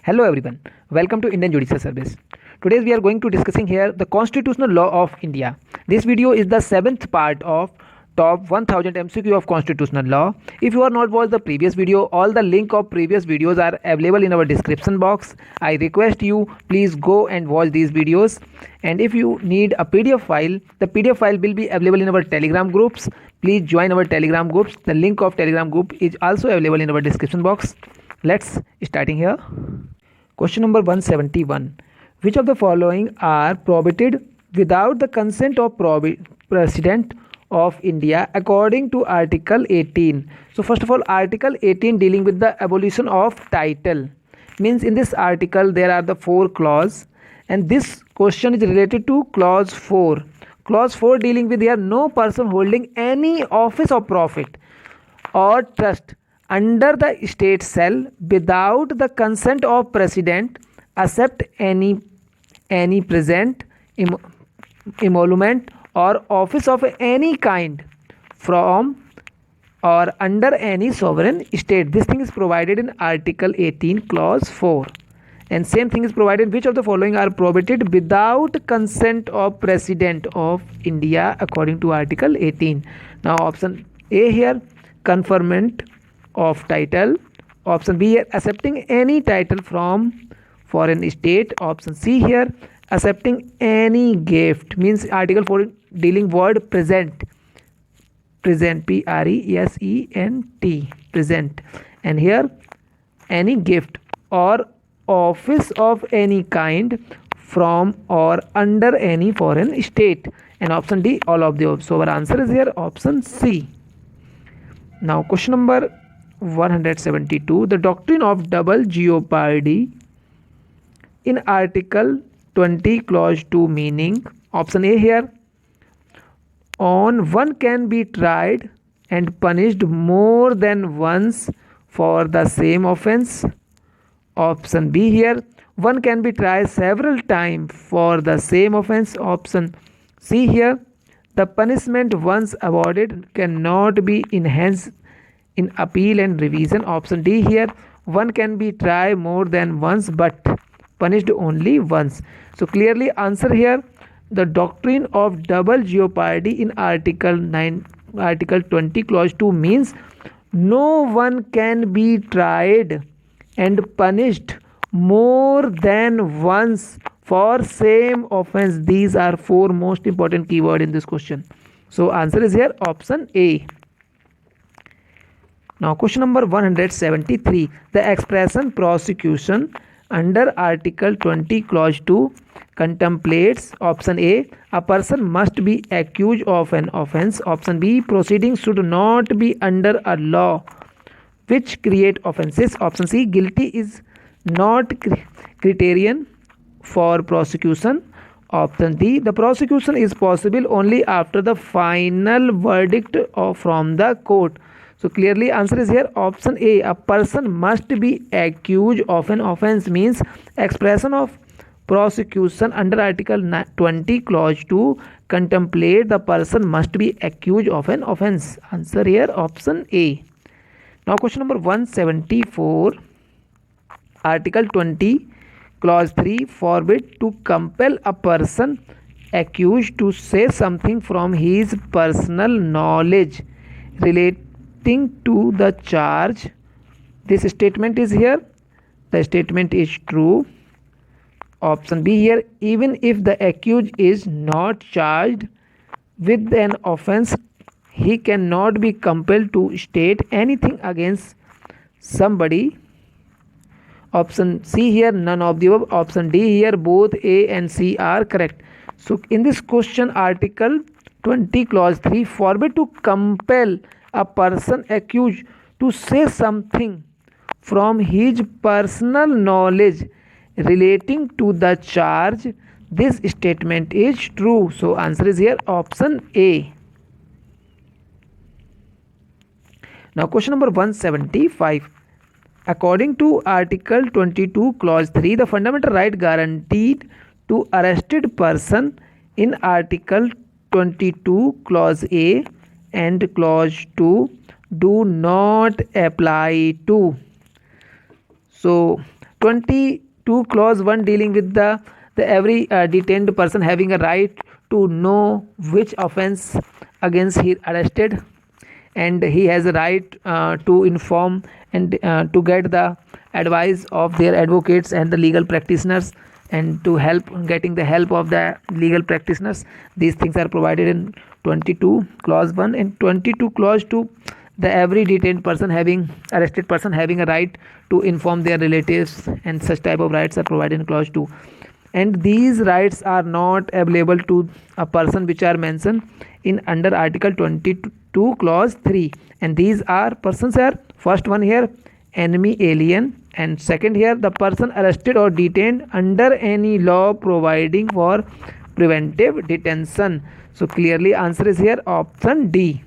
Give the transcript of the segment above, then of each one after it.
Hello everyone, welcome to Indian Judicial Service. Today we are going to discussing here the constitutional law of India. This video is the 7th part of top 1000 MCQ of constitutional law. If you are not watched the previous video, all the link of previous videos are available in our description box. I request you please go and watch these videos, and if you need a PDF file, the PDF file will be available in our Telegram groups. Please join our Telegram groups. The link of Telegram group is also available in our description box. Let's starting here. Question number 171. Which of the following are prohibited without the consent of President of India according to Article 18? So first of all, Article 18 dealing with the abolition of title. Means in this article there are the 4 clauses, and this question is related to clause 4. Clause 4 dealing with here no person holding any office of profit or trust under the state shall without the consent of president accept any present emolument or office of any kind from or under any sovereign state. This thing is provided in Article 18 clause 4, and same thing is provided which of the following are prohibited without consent of president of India according to Article 18. Now option A here, conferment of title. Option B here, accepting any title from foreign state. Option C here, accepting any gift. Means Article 4 dealing word present, present, present, present, and here any gift or office of any kind from or under any foreign state. And option D, all of the above. So our answer is here option C. Now question number 172. The doctrine of double jeopardy in Article 20 clause 2 meaning. Option A here, on one can be tried and punished more than once for the same offence. Option B here, one can be tried several times for the same offence. Option C here, the punishment once awarded cannot be enhanced in appeal and revision. Option D here, one can be tried more than once but punished only once. So clearly answer here, the doctrine of double jeopardy in Article 20 clause 2 means no one can be tried and punished more than once for same offense. These are 4 most important keyword in this question. So answer is here option A. Now question number 173. The expression prosecution under Article 20 clause 2 contemplates. Option A, a person must be accused of an offence. Option B, proceedings should not be under a law which create offences. Option C, guilty is not criterion for prosecution. Option D, the prosecution is possible only after the final verdict from the court. So clearly answer is here option A, a person must be accused of an offence means expression of prosecution under Article 20 clause 2 contemplate the person must be accused of an offence. Answer here option A. Now question number 174. Article 20 clause 3 forbid to compel a person accused to say something from his personal knowledge relating to the charge. This statement is here, the statement is true. Option B here, even if the accused is not charged with an offence, he cannot be compelled to state anything against somebody. Option C here, none of the above. Option D here, both A and C are correct. So in this question, Article 20 clause 3 forbid to compel a person accused to say something from his personal knowledge relating to the charge. This statement is true. So answer is here option A. Now question number 175. According to Article 22 clause 3, the fundamental right guaranteed to arrested person in Article 22 clause A and clause 2 do not apply to. So 22 clause 1 dealing with the every detained person having a right to know which offense against he arrested, and he has a right to inform and to get the advice of their advocates and the legal practitioners, and to help getting the help of the legal practitioners. These things are provided in 22 clause 1, and 22 clause 2, the every detained person having arrested person having a right to inform their relatives, and such type of rights are provided in clause 2. And these rights are not available to a person which are mentioned in under article 22 clause 3, and these are persons are first one here enemy alien, and second here the person arrested or detained under any law providing for preventive detention. So clearly answer is here option D.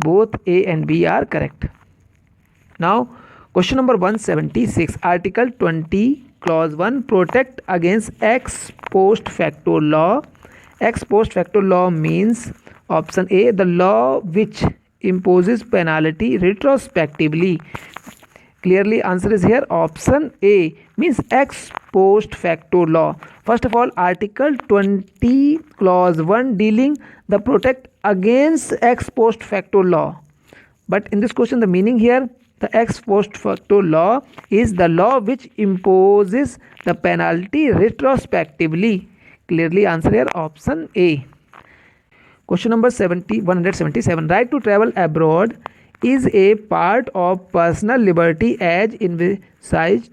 Both A and B are correct. Now question number 176, article 20 clause 1 protect against ex post facto law. Ex post facto law means option A, the law which imposes penalty retrospectively. Clearly answer is here option A, means ex post facto law. First of all, article 20 clause 1 dealing the protect against ex post facto law, but in this question the meaning here, the ex post facto law is the law which imposes the penalty retrospectively. Clearly answer here option A. Question number 177, right to travel abroad is a part of personal liberty as envisaged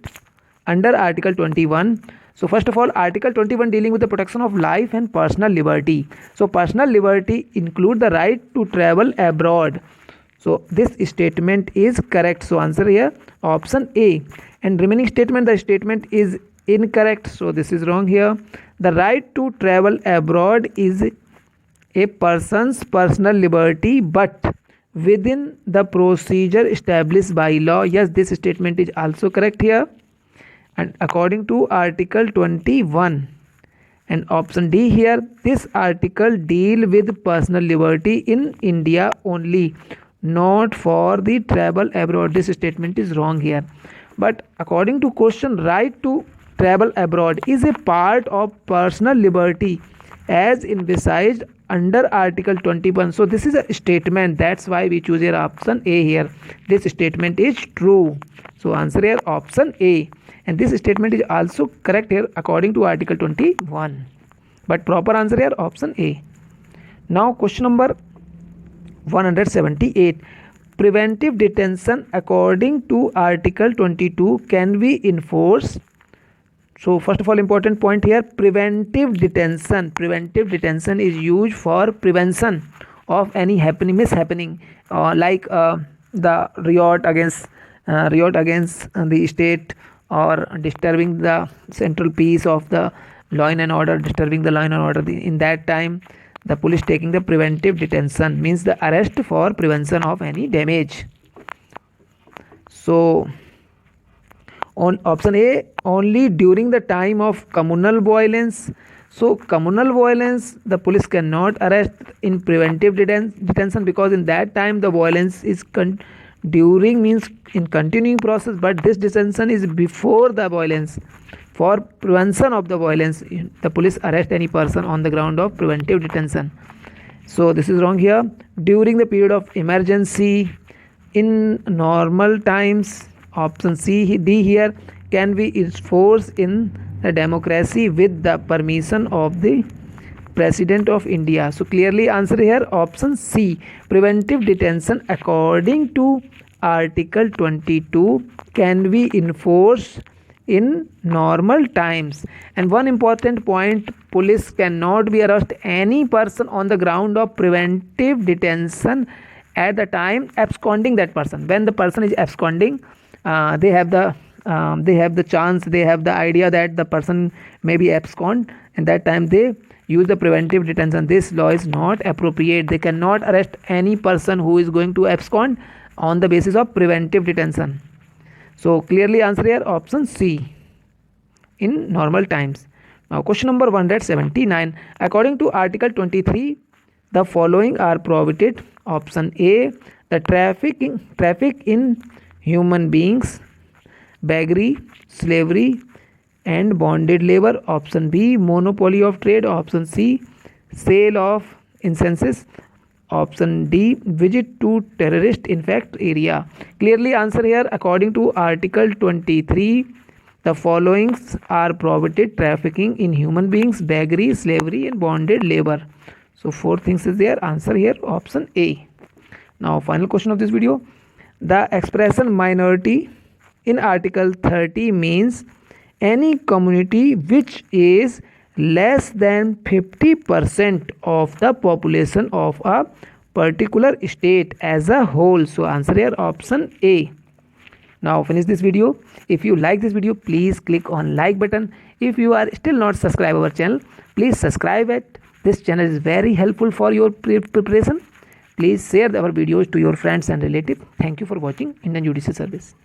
under article 21. So first of all, article 21 dealing with the protection of life and personal liberty. So personal liberty include the right to travel abroad. So this statement is correct. So answer here option A. And remaining statement, the statement is incorrect. So this is wrong here. The right to travel abroad is a person's personal liberty, but within the procedure established by law. Yes, this statement is also correct here. And according to article 21 and option D here, this article deal with personal liberty in India only, not for the travel abroad. This statement is wrong here. But according to question, right to travel abroad is a part of personal liberty as envisaged under article 21. So this is a statement, that's why we choose here option A here. This statement is true. So answer here option A, and this statement is also correct here according to article 21, but proper answer here option A. Now question number 178, preventive detention according to article 22 can be enforced. So first of all, important point here, preventive detention. Preventive detention is used for prevention of any mishappening, like the riot against the state, or disturbing the central peace of the law and order, disturbing the law and order. In that time, the police taking the preventive detention means the arrest for prevention of any damage. So on option A, only during the time of communal violence. So communal violence, the police cannot arrest in preventive detention, because in that time the violence is during means in continuing process, but this detention is before the violence. For prevention of the violence, the police arrest any person on the ground of preventive detention. So this is wrong here. During the period of emergency, in normal times, option C, D here, can be enforced in a democracy with the permission of the President of India. So clearly answer here option C, preventive detention according to article 22 can be enforced in normal times. And one important point, police cannot be arrest any person on the ground of preventive detention at the time absconding that person. When the person is absconding, they have the chance, they have the idea that the person may be abscond, and that time they use the preventive detention. This law is not appropriate. They cannot arrest any person who is going to abscond on the basis of preventive detention. So clearly answer here option C, in normal times. Now question number 179, according to article 23, the following are prohibited. Option A, the traffic in human beings, beggary, slavery and bonded labor. Option B, monopoly of trade. Option C, sale of incenses. Option D, visit to terrorist infect area. Clearly answer here, according to Article 23, the followings are prohibited: trafficking in human beings, beggary, slavery and bonded labor. So 4 things is there. Answer here option A. Now final question of this video. The expression minority in Article 30 means any community which is less than 50% of the population of a particular state as a whole. So answer here option A. Now finish this video. If you like this video, please click on like button. If you are still not subscribed our channel, please subscribe it. This channel is very helpful for your preparation. Please share our videos to your friends and relatives. Thank you for watching Indian Judicial Service.